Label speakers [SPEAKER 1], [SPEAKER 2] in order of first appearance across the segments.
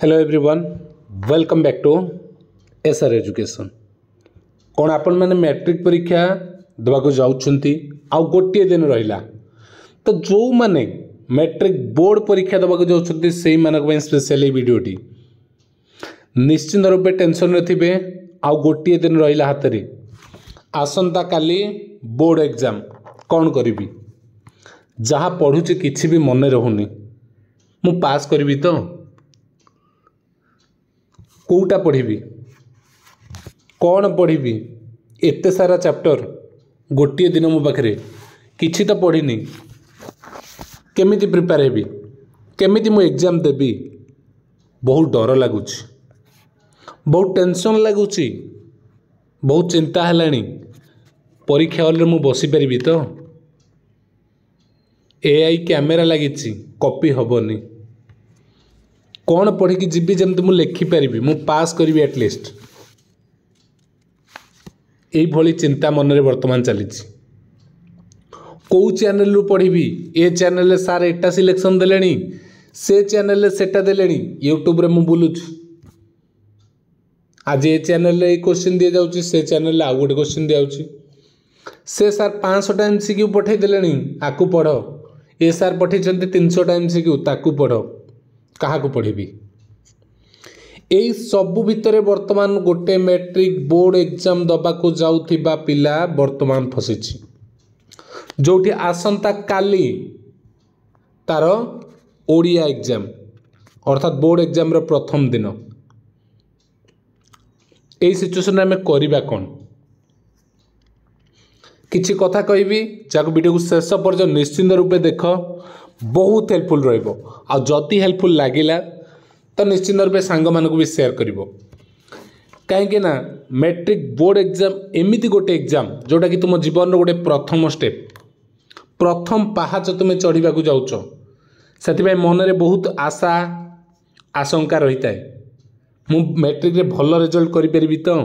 [SPEAKER 1] Hello everyone, welcome back to SR education. कौन आपण मैंने मैट्रिक परीक्षा देवाक जाउछंती आउ गोटे दिन रहिला तो जो माने मैट्रिक बोर्ड परीक्षा देवाक जाउछंती सेही मानक पई स्पेशली वीडियोटी निश्चित रूपे टेंशन रे थिबे। आउ गोटे दिन रहिला हातरे आसंता काली बोर्ड एग्जाम कौन करिवि जहाँ पढ़ुचे किछि भी मन रहुनी मु पास करिवि तो कौटा पढ़ी कौन पढ़ी एते सारा चैप्टर गोटे दिन मो पाखे किसी तो पढ़ी केमिति प्रिपेयर हेबी केमिति मु एग्जाम देबी बहुत डर लगुच बहुत टेंशन लगुच बहुत चिंता है परीक्षा हॉल मु बसी पारि तो एआई कैमेरा लगी कॉपी हेनी कौन पढ़ी जीवी जमती मु लिखिपारि मु पास करी एटलिस्ट यही चिंता मन में बर्तमान चली कौ चैनल रु पढ़ी ए चैनल सार एटा सिलेक्शन देले से चैनल सेटा देले यूट्यूब रे मु बुलुच आज ए चैनल ए क्वेश्चन दि जाउची से चैनल आउ गोटे क्वेश्चन दि जाउची से सार 500 टाइम सीक्यू पठे देले आकु पढ़ ए सार पठे 300 टाइम सीक्यू ताकु पढ़ क्या पढ़ी यही सबू भितर वर्तमान गोटे मैट्रिक बोर्ड एग्जाम दबाक जाउथिबा पिला वर्तमान फसी जोठी आसंता काली तार ओडिया एग्जाम अर्थात बोर्ड एग्जाम रो प्रथम दिन यही सिचुएशन में करवा कौन किछि कथा कहबी जाको वीडियो को शेष पर्यंत निश्चिंत रूपे देख बहुत हेल्पफुल रहिबो आ जति हेल्पफुल लागिला तो निश्चिंत रूपे सांग मानक भी शेयर करिवो कहीं ना मैट्रिक बोर्ड एग्जाम एमिति गोटे एग्जाम जोटा कि तुम जीवन गोटे प्रथम स्टेप प्रथम पहाच तुम चढ़ा जाऊच से मन में बहुत आशा आशंका रही है मु मैट्रिक रे भल रिजल्ट करि परिबी तो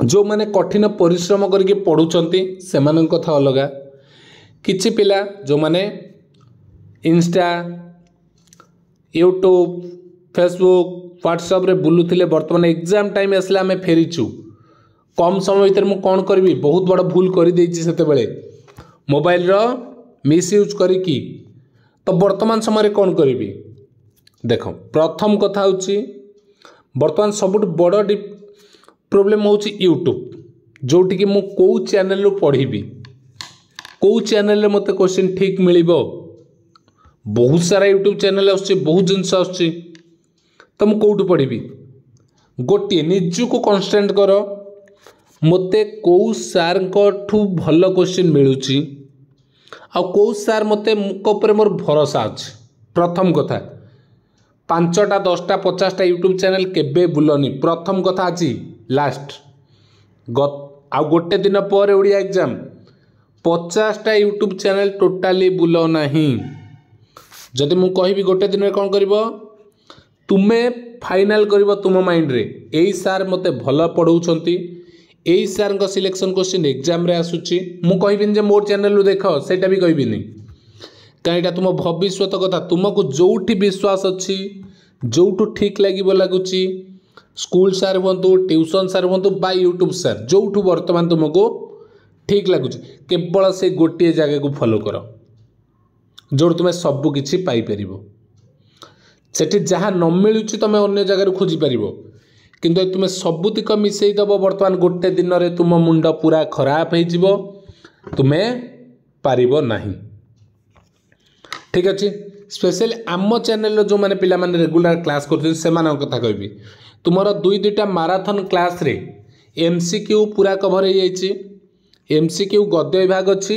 [SPEAKER 1] जो माने कठिन परिश्रम करके पढ़ुचंती से कथा अलगा किछि पिला जो माने इंस्टा यूट्यूब फेसबुक व्हाट्सएप रे बुलुथिले वर्तमान एग्जाम टाइम आसला आम फेरीचु कम समय भीतर मु कौन करी बहुत बड़ भूल कर देछि सेते बेले मोबाइल रो मिसयूज करिकी तो वर्तमान समय रे कौन करी देख प्रथम कथा होची वर्तमान सबुठ बड़ प्रॉब्लम होची यूट्यूब जोटी कि मु को चैनल रो पढ़ी कौ चैनल रे मते क्वेश्चन ठीक मिलिबो बहुत सारा यूट्यूब चैनल आसुची बहुत जिनस आसुची तो मु कोठु पढ़ी गोटे निजु को कन्स्टेंट कर मते कौ सार ठू भल क्वेश्चन मिलुची आ कौ सार मते ऊपर मोर भरोसा अच्छे प्रथम कथा 5टा 10टा 50टा यूट्यूब चैनल केबे बुलनी प्रथम कथा आज लास्ट आ गोटे दिन पर ओडिया एग्जाम 50टा यूट्यूब चैनल टोटाली बुल नहीं जदि मु कहबी गोटे दिन में कौन कर तुम्हें फाइनाल कर तुम माइंड रे एई सार मते भल पढ़ाउछंती एई सार को सिलेक्शन क्वेश्चन एग्जाम रे आसुची मु कहबिन जे मोर चैनल रु देख सेटा भी कहबिनी कईटा तुम भविष्यत कथा तुमको जोठी विश्वास अच्छी जोठू ठीक लगे लगुची स्कूल सार हूँ ट्यूशन सार हूँ बा यूट्यूब सार जोठू वर्तमान तुमको ठीक लगुच केवल से गोटे जगह को फॉलो कर जो तुम्हें सबू किछि पाई परिबो सेठी जहाँ न मिलूँ तुम अन्य जगह खोजी पार किंतु तुम्हें सबुतिक मिसई दब वर्तमान गोटे दिन में तुम मुंड पूरा खराब हो तुम्हें पारिबो नहीं ठीक अच्छे स्पेशली आम चैनल जो मैंने पिला माने रेगुलर क्लास कर कथा कहबी तुमर 2-2टा माराथन क्लास रे एमसीक्यू पूरा कभर हो जाइए एमसीक्यू गद्य विभाग अच्छी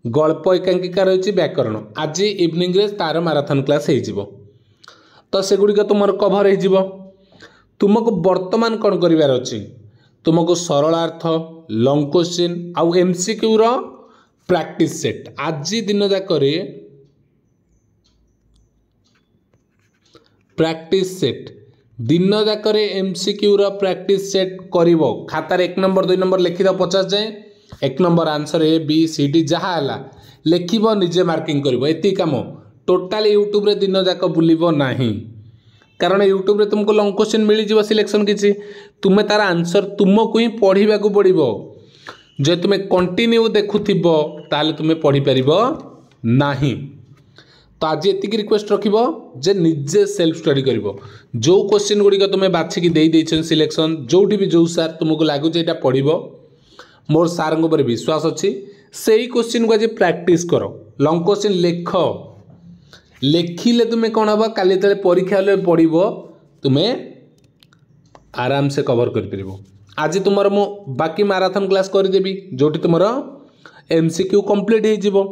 [SPEAKER 1] गल्प एकांकिका रही व्याकरण आज इवनिंग रे तार माराथन क्लास हो तो सेगुड़िक तुम कभर हो तुमको वर्तमान कौन करार अच्छी तुमको सरलार्थ लंग क्वेश्चन आउ एमसीक्यू रो प्रैक्टिस सेट आज दिन जाक प्रैक्टिस सेट दिन जाक एमसीक्यू रो प्रैक्टिस सेट करिवो खातार 1 नंबर 2 नंबर लिखि 50 जाए 1 number answer A B C D जहाँ है लिखिब निजे मार्किंग करिवो एति काम टोटाल यूट्यूब रे दिन जाक बुलिबो नाही कारण यूट्यूब रे तुमको लॉन्ग क्वेश्चन मिल जिवो सिलेक्शन किछि तुमे तार आंसर तुमको ही पढ़िबा को पड़िबो जे तुमे कंटिन्यू देखुथिबो ताले तुमे पढ़ी परिबो नाही। तो आज एतिक रिक्वेस्ट रखिबो जे निजे सेल्फ स्टडी करिवो जो क्वेश्चन गुडी का तुमे बाछि दे दैछन सिलेक्शन जोठी भी जो सर तुमको लागु जे एटा पढ़िबो मोर सार को विश्वास अच्छी से क्वेश्चन को आज प्रैक्टिस करो लॉन्ग क्वेश्चन लेख लेखिले तुम्हें कौन हम काली तले परीक्षा पढ़ तुम्हें आराम से कवर कर आज तुम मु बाकी मैराथन क्लास करदेवी जोटी तुम MCQ कंप्लीट हो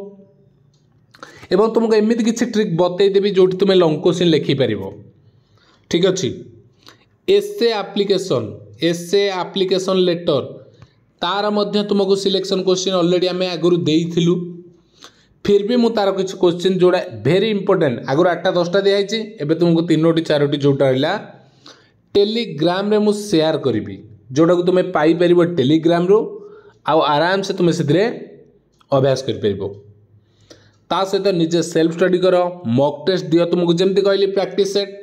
[SPEAKER 1] एवं तुमको एमती किसी ट्रिक बतईदेवी जोटी तुम्हें लॉन्ग क्वेश्चन लिखिपर ठीक अच्छे। एसे एप्लिकेशन लेटर तार मध्य तुमको सिलेक्शन क्वेश्चन ऑलरेडी आम आगुरी देइथिलु फिर भी मु तार किसी क्वेश्चन जोड़ा भेरी इंपोर्टेंट आगुरी 8टा 10टा दिखाई एवं तुमको 3टी 4टी जोटा रहा टेलीग्राम रे मु शेयर करी जोटा को तुम्हें पाइपर टेलीग्राम रू आराम से तुम्हें से अभ्यास कर सहित निजे सेल्फ स्टडी कर मॉक टेस्ट दियो तुमको जमती कहली प्रैक्टिस सेट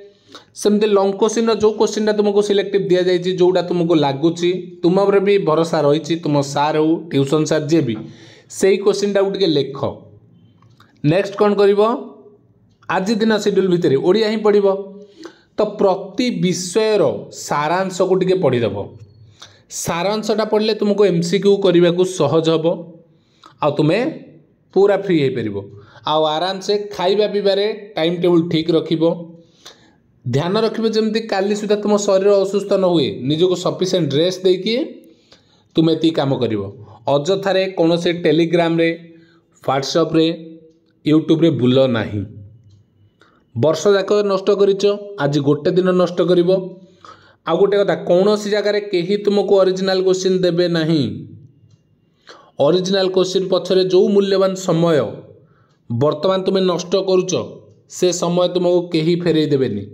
[SPEAKER 1] सेमती लॉन्ग क्वेश्चन जो क्वेश्चन तुमको सिलेक्टिव दि जाए जोटा तुमको लगुच तुम भी भरोसा रही तुम सार हो ट्यूशन सार जी भी से क्वेश्चन टाक लेख नेक्स्ट कौन कर आज दिन शेड्यूल भितर ओडिया ही पढ़ तो प्रति विषयर सारांश को टिके पढ़ीदेव सारांशटा पढ़ले तुमको MCQ करने को सहज हम आ तुम्हें पूरा फ्री हो पार आराम से खाइबा पीबारे टाइम टेबल ठीक रखिबो ध्यान रखिबो जमती काली सुधा तुम शरीर असुस्थ न हुए निजको सफिशिएंट रेस्ट देकी तुम एति काम करिवो अजथारे कौन से टेलीग्राम रे व्हाट्सएप रे यूट्यूब रे बुल नाही वर्ष जाक नष्ट करिच आज गोटे दिन नष्ट करिवो आ गोटे कथा कौन सी जगार कहीं तुमको ओरिजिनल क्वेश्चन देबे नहीं ओरिजिनल क्वेश्चन पछरे जो मूल्यवान समय वर्तमान तुम्हें नष्ट करुच से समय तुमको कहीं फेरई देबेनी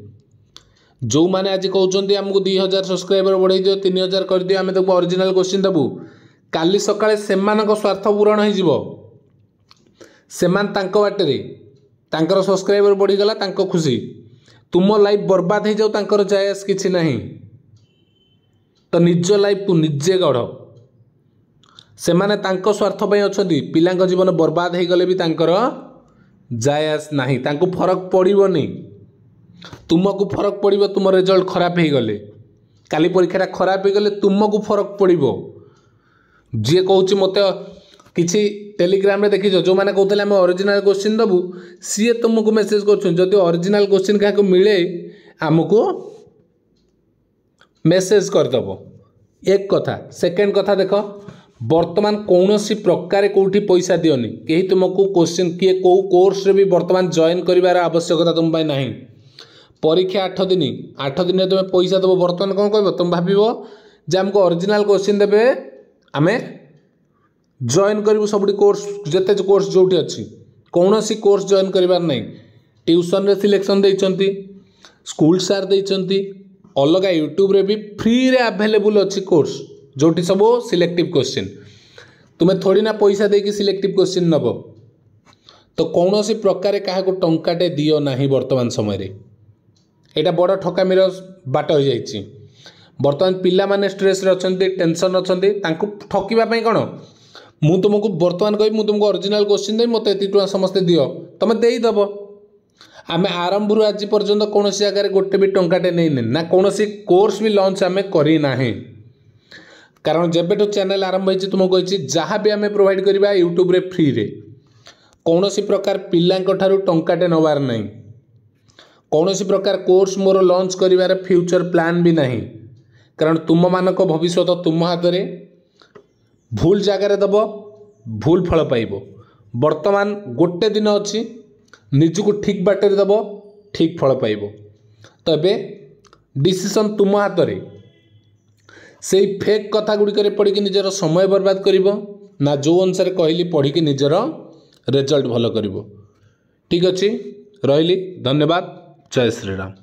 [SPEAKER 1] जो मैंने आज कहते आमको 2000 सब्सक्राइबर बढ़ाई दियो 3000 कर दियो आम तुमको ओरिजिनल क्वेश्चन देबू काली सकाळे सेमानक स्वार्थ पूरण हो बाटे तांकर सब्सक्राइबर बढ़ीगला तांको खुशी तुम लाइफ बर्बाद हो जाऊ तांकर जायस किछि नहीं तो निज लाइफ को निजे गढ़ से माने तांको स्वार्थ पई अछंती पिलांक जीवन बर्बाद हो गले भी तांकर जायस नहीं तांको फरक पड़िबनी तुमको फरक पड़िबो तुम रिजल्ट खराब हो गले काली परीक्षा खराब हो गले तुमको फरक पड़िबो जे कहूँ मत किसी टेलीग्राम रे देखिछ जो मैंने कहते आम ओरिजिनल क्वेश्चन दबू सी तुमको मेसेज कर ओरिजिनल क्वेश्चन क्या मिले आमको मेसेज करदेव एक कथा सेकेंड कथा देख वर्तमान कौन सी प्रकार कौटी पैसा दियोनी कहीं तुमको क्वेश्चन किए कौ कोर्स रे भी वर्तमान जॉइन करार आवश्यकता तुम ना परीक्षा 8 दिन तुम पैसा देव वर्तमान कौन कह तुम भाव जे आमको ओरिजिनल क्वेश्चन देवे आम जॉइन करूँ सब कोर्स जिते कोर्स जो अच्छी कौन सी कोर्स जॉइन करार नहीं ट्यूशन रे सिलेक्शन देइचंती स्कूल सार देइचंती अलग यूट्यूब रे भी फ्री रे अवेलेबल अच्छी कोर्स जोटी सब सिलेक्टिव क्वेश्चन तुम्हें थोड़ी ना पैसा देकी सिलेक्टिव क्वेश्चन नब तो कौन सी प्रकार क्या टंकाटे दियो नहीं वर्तमान समय रे एटा बड़ ठकामीर बाट हो जाइए वर्तमान पिला माने स्ट्रेस रे अछंती टेंशन अछंती तांको ठकिबा पई कोन मु तुमको वर्तमान कहि मु तुमको ओरिजिनल क्वेश्चन दे मते एति टका समस्त दियो तमे देई दबो आमे आरंभ रु आज पर्यंत कौन सी जगह गोटे भी टंकाटे नहीं ना कौन सी कोर्स भी लॉन्च आमे करी नाही कारण जेबेठो चैनल आरंभ होइछि तुमको कहिछि जहाँ भी आमे प्रोवाइड करबा यूट्यूब रे फ्री रे कौन सी प्रकार पिलांक ठारू टंकाटे नबार नहीं कौन सी प्रकार कोर्स मोर लॉन्च करिवार फ्यूचर प्लान भी नहीं कारण तुम मानक भविष्य तुम हाथ में भूल जगार दब भूल फल पाइब वर्तमान गोटे दिन अच्छी निजको ठीक बाटर दब ठीक फल पाइब तो ये डिसीजन तुम हाथ में से फेक कथा गुड़िक पढ़ी निजर समय बर्बाद करिवो ना जो अनुसार कहली पढ़ी निजर रिजल्ट भल करिवो ठीक अच्छी रही धन्यवाद जय श्रीराम।